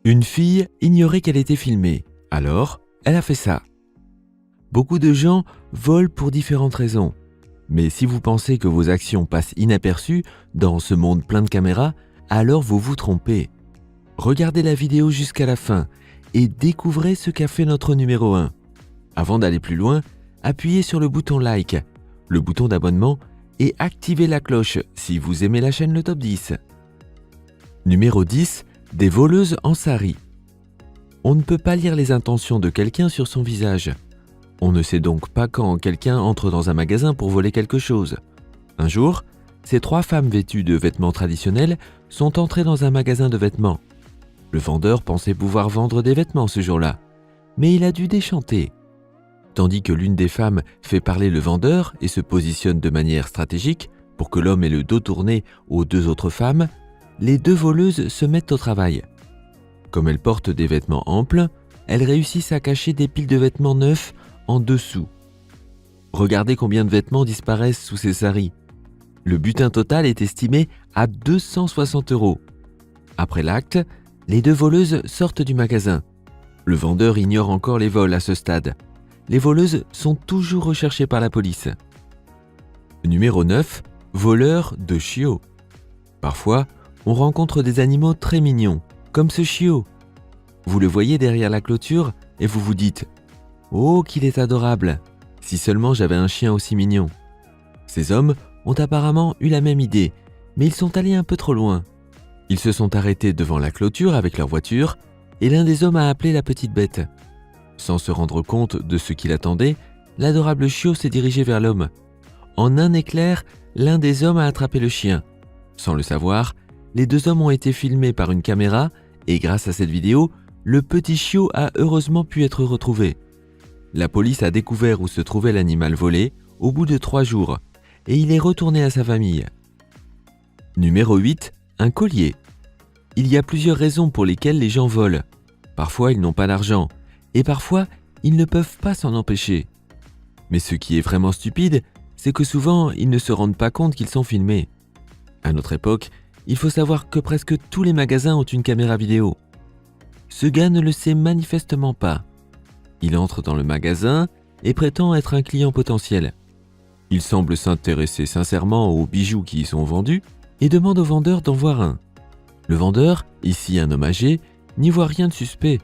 Une fille ignorait qu'elle était filmée, alors elle a fait ça. Beaucoup de gens volent pour différentes raisons. Mais si vous pensez que vos actions passent inaperçues dans ce monde plein de caméras, alors vous vous trompez. Regardez la vidéo jusqu'à la fin et découvrez ce qu'a fait notre numéro 1. Avant d'aller plus loin, appuyez sur le bouton like, le bouton d'abonnement et activez la cloche si vous aimez la chaîne Le Top 10. Numéro 10. Des voleuses en sari. On ne peut pas lire les intentions de quelqu'un sur son visage. On ne sait donc pas quand quelqu'un entre dans un magasin pour voler quelque chose. Un jour, ces 3 femmes vêtues de vêtements traditionnels sont entrées dans un magasin de vêtements. Le vendeur pensait pouvoir vendre des vêtements ce jour-là, mais il a dû déchanter. Tandis que l'une des femmes fait parler le vendeur et se positionne de manière stratégique pour que l'homme ait le dos tourné aux 2 autres femmes, les 2 voleuses se mettent au travail. Comme elles portent des vêtements amples, elles réussissent à cacher des piles de vêtements neufs en dessous. Regardez combien de vêtements disparaissent sous ces saris. Le butin total est estimé à 260 €. Après l'acte, les 2 voleuses sortent du magasin. Le vendeur ignore encore les vols à ce stade. Les voleuses sont toujours recherchées par la police. Numéro 9. Voleurs de chiots. Parfois, on rencontre des animaux très mignons, comme ce chiot. Vous le voyez derrière la clôture et vous vous dites « Oh, qu'il est adorable! Si seulement j'avais un chien aussi mignon !» Ces hommes ont apparemment eu la même idée, mais ils sont allés un peu trop loin. Ils se sont arrêtés devant la clôture avec leur voiture et l'un des hommes a appelé la petite bête. Sans se rendre compte de ce qu'il attendait, l'adorable chiot s'est dirigé vers l'homme. En un éclair, l'un des hommes a attrapé le chien. Sans le savoir, les 2 hommes ont été filmés par une caméra et grâce à cette vidéo, le petit chiot a heureusement pu être retrouvé. La police a découvert où se trouvait l'animal volé au bout de 3 jours et il est retourné à sa famille. Numéro 8. Un collier. Il y a plusieurs raisons pour lesquelles les gens volent. Parfois, ils n'ont pas d'argent et parfois, ils ne peuvent pas s'en empêcher. Mais ce qui est vraiment stupide, c'est que souvent, ils ne se rendent pas compte qu'ils sont filmés. À notre époque, il faut savoir que presque tous les magasins ont une caméra vidéo. Ce gars ne le sait manifestement pas. Il entre dans le magasin et prétend être un client potentiel. Il semble s'intéresser sincèrement aux bijoux qui y sont vendus et demande au vendeur d'en voir un. Le vendeur, ici un homme âgé, n'y voit rien de suspect.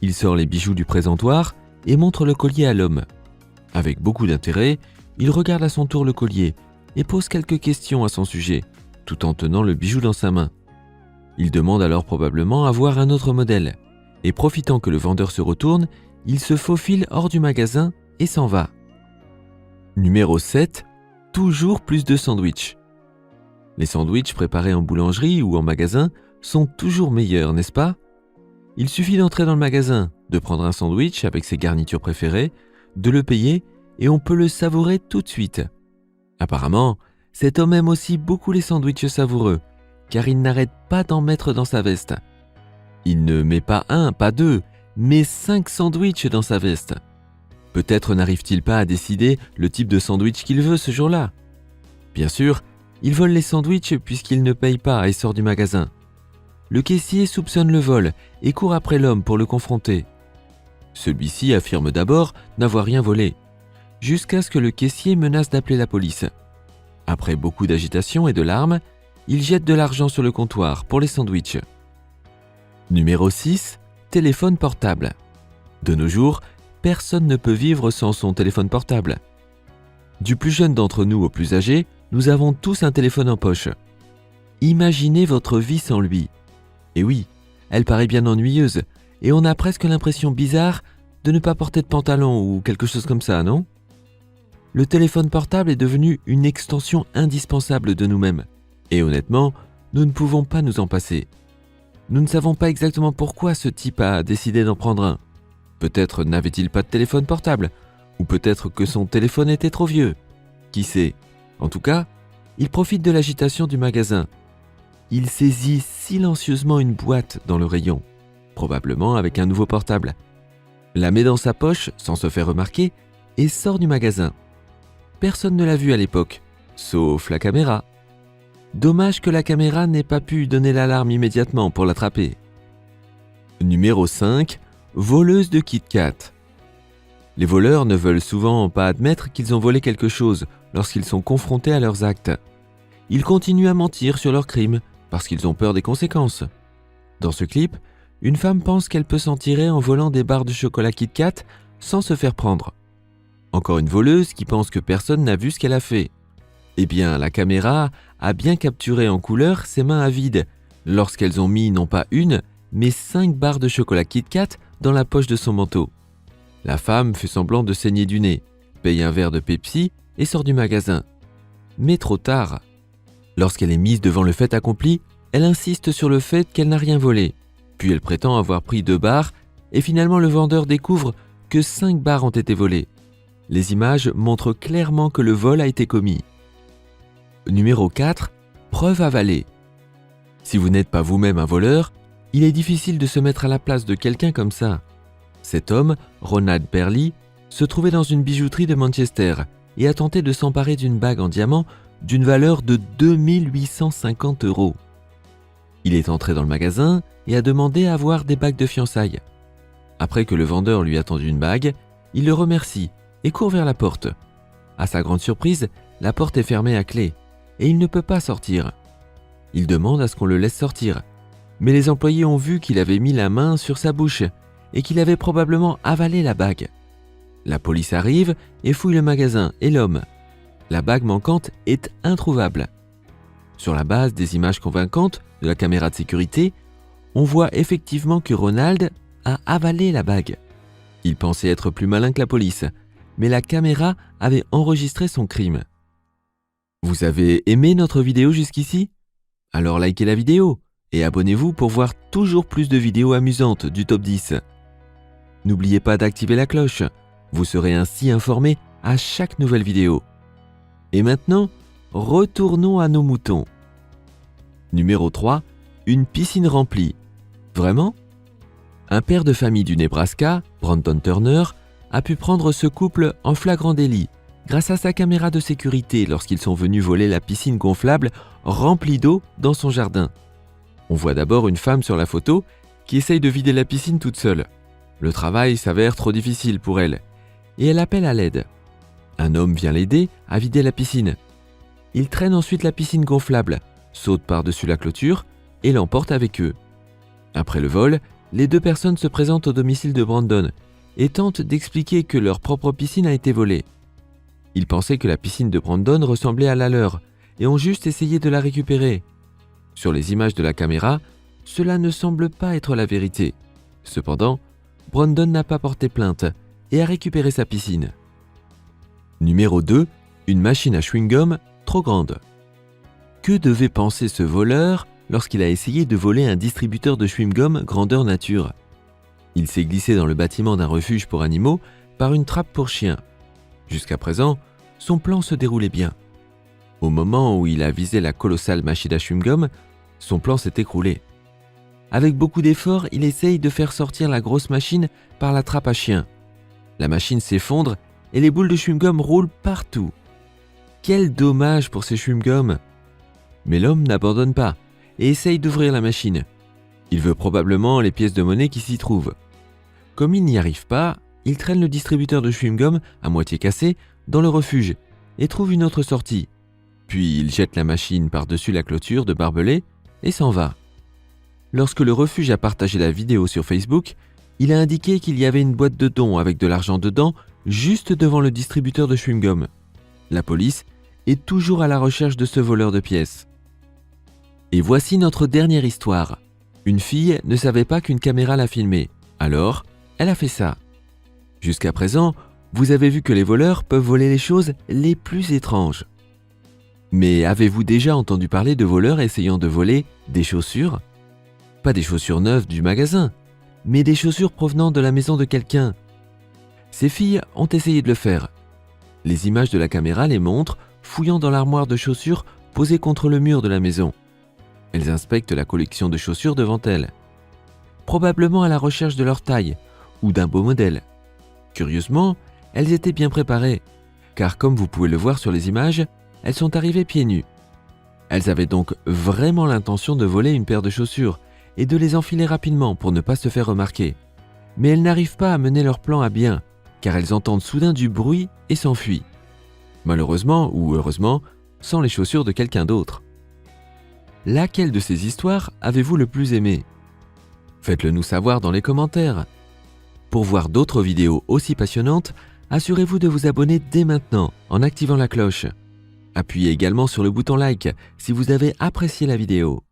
Il sort les bijoux du présentoir et montre le collier à l'homme. Avec beaucoup d'intérêt, il regarde à son tour le collier et pose quelques questions à son sujet, tout en tenant le bijou dans sa main. Il demande alors probablement à voir un autre modèle, et profitant que le vendeur se retourne, il se faufile hors du magasin et s'en va. Numéro 7. Toujours plus de sandwichs. Les sandwichs préparés en boulangerie ou en magasin sont toujours meilleurs, n'est-ce pas? Il suffit d'entrer dans le magasin, de prendre un sandwich avec ses garnitures préférées, de le payer et on peut le savourer tout de suite. Apparemment, cet homme aime aussi beaucoup les sandwichs savoureux, car il n'arrête pas d'en mettre dans sa veste. Il ne met pas 1, pas 2, mais 5 sandwichs dans sa veste. Peut-être n'arrive-t-il pas à décider le type de sandwich qu'il veut ce jour-là. Bien sûr, il vole les sandwichs puisqu'il ne paye pas et sort du magasin. Le caissier soupçonne le vol et court après l'homme pour le confronter. Celui-ci affirme d'abord n'avoir rien volé, jusqu'à ce que le caissier menace d'appeler la police. Après beaucoup d'agitation et de larmes, il jette de l'argent sur le comptoir pour les sandwichs. Numéro 6. Téléphone portable. De nos jours, personne ne peut vivre sans son téléphone portable. Du plus jeune d'entre nous au plus âgé, nous avons tous un téléphone en poche. Imaginez votre vie sans lui. Et oui, elle paraît bien ennuyeuse et on a presque l'impression bizarre de ne pas porter de pantalon ou quelque chose comme ça, non? Le téléphone portable est devenu une extension indispensable de nous-mêmes. Et honnêtement, nous ne pouvons pas nous en passer. Nous ne savons pas exactement pourquoi ce type a décidé d'en prendre un. Peut-être n'avait-il pas de téléphone portable, ou peut-être que son téléphone était trop vieux. Qui sait? En tout cas, il profite de l'agitation du magasin. Il saisit silencieusement une boîte dans le rayon, probablement avec un nouveau portable. La met dans sa poche sans se faire remarquer et sort du magasin. Personne ne l'a vu à l'époque, sauf la caméra. Dommage que la caméra n'ait pas pu donner l'alarme immédiatement pour l'attraper. Numéro 5. Voleuse de Kit Kat. Les voleurs ne veulent souvent pas admettre qu'ils ont volé quelque chose lorsqu'ils sont confrontés à leurs actes. Ils continuent à mentir sur leurs crimes parce qu'ils ont peur des conséquences. Dans ce clip, une femme pense qu'elle peut s'en tirer en volant des barres de chocolat Kit Kat sans se faire prendre. Encore une voleuse qui pense que personne n'a vu ce qu'elle a fait. Eh bien, la caméra a bien capturé en couleur ses mains à vide lorsqu'elles ont mis non pas une, mais 5 barres de chocolat Kit Kat dans la poche de son manteau. La femme fait semblant de saigner du nez, paye un verre de Pepsi et sort du magasin. Mais trop tard. Lorsqu'elle est mise devant le fait accompli, elle insiste sur le fait qu'elle n'a rien volé. Puis elle prétend avoir pris 2 barres et finalement le vendeur découvre que 5 barres ont été volées. Les images montrent clairement que le vol a été commis. Numéro 4. Preuve avalée. Si vous n'êtes pas vous-même un voleur, il est difficile de se mettre à la place de quelqu'un comme ça. Cet homme, Ronald Perley, se trouvait dans une bijouterie de Manchester et a tenté de s'emparer d'une bague en diamant d'une valeur de 2850 €. Il est entré dans le magasin et a demandé à avoir des bagues de fiançailles. Après que le vendeur lui a tendu une bague, il le remercie et court vers la porte. À sa grande surprise, la porte est fermée à clé et il ne peut pas sortir. Il demande à ce qu'on le laisse sortir, mais les employés ont vu qu'il avait mis la main sur sa bouche et qu'il avait probablement avalé la bague. La police arrive et fouille le magasin et l'homme. La bague manquante est introuvable. Sur la base des images convaincantes de la caméra de sécurité, on voit effectivement que Ronald a avalé la bague. Il pensait être plus malin que la police, mais la caméra avait enregistré son crime. Vous avez aimé notre vidéo jusqu'ici ? Alors likez la vidéo et abonnez-vous pour voir toujours plus de vidéos amusantes du top 10. N'oubliez pas d'activer la cloche, vous serez ainsi informé à chaque nouvelle vidéo. Et maintenant, retournons à nos moutons. Numéro 3. Une piscine remplie. Vraiment ? Un père de famille du Nebraska, Brandon Turner, a pu prendre ce couple en flagrant délit grâce à sa caméra de sécurité lorsqu'ils sont venus voler la piscine gonflable remplie d'eau dans son jardin. On voit d'abord une femme sur la photo qui essaye de vider la piscine toute seule. Le travail s'avère trop difficile pour elle et elle appelle à l'aide. Un homme vient l'aider à vider la piscine. Il traîne ensuite la piscine gonflable, saute par-dessus la clôture et l'emporte avec eux. Après le vol, les 2 personnes se présentent au domicile de Brandon et tentent d'expliquer que leur propre piscine a été volée. Ils pensaient que la piscine de Brandon ressemblait à la leur et ont juste essayé de la récupérer. Sur les images de la caméra, cela ne semble pas être la vérité. Cependant, Brandon n'a pas porté plainte et a récupéré sa piscine. Numéro 2. Une machine à chewing-gum trop grande. Que devait penser ce voleur lorsqu'il a essayé de voler un distributeur de chewing-gum grandeur nature ? Il s'est glissé dans le bâtiment d'un refuge pour animaux par une trappe pour chiens. Jusqu'à présent, son plan se déroulait bien. Au moment où il a visé la colossale machine à chewing-gum, son plan s'est écroulé. Avec beaucoup d'efforts, il essaye de faire sortir la grosse machine par la trappe à chien. La machine s'effondre et les boules de chewing-gum roulent partout. Quel dommage pour ces chewing-gums! Mais l'homme n'abandonne pas et essaye d'ouvrir la machine. Il veut probablement les pièces de monnaie qui s'y trouvent. Comme il n'y arrive pas, il traîne le distributeur de chewing-gum à moitié cassé dans le refuge et trouve une autre sortie. Puis il jette la machine par-dessus la clôture de barbelés et s'en va. Lorsque le refuge a partagé la vidéo sur Facebook, il a indiqué qu'il y avait une boîte de dons avec de l'argent dedans juste devant le distributeur de chewing-gum. La police est toujours à la recherche de ce voleur de pièces. Et voici notre dernière histoire. Une fille ne savait pas qu'une caméra l'a filmée, alors elle a fait ça. Jusqu'à présent, vous avez vu que les voleurs peuvent voler les choses les plus étranges. Mais avez-vous déjà entendu parler de voleurs essayant de voler des chaussures ? Pas des chaussures neuves du magasin, mais des chaussures provenant de la maison de quelqu'un. Ces filles ont essayé de le faire. Les images de la caméra les montrent fouillant dans l'armoire de chaussures posée contre le mur de la maison. Elles inspectent la collection de chaussures devant elles, probablement à la recherche de leur taille ou d'un beau modèle. Curieusement, elles étaient bien préparées, car comme vous pouvez le voir sur les images, elles sont arrivées pieds nus. Elles avaient donc vraiment l'intention de voler une paire de chaussures et de les enfiler rapidement pour ne pas se faire remarquer. Mais elles n'arrivent pas à mener leur plan à bien, car elles entendent soudain du bruit et s'enfuient. Malheureusement ou heureusement, sans les chaussures de quelqu'un d'autre. Laquelle de ces histoires avez-vous le plus aimé? Faites-le nous savoir dans les commentaires. Pour voir d'autres vidéos aussi passionnantes, assurez-vous de vous abonner dès maintenant en activant la cloche. Appuyez également sur le bouton like si vous avez apprécié la vidéo.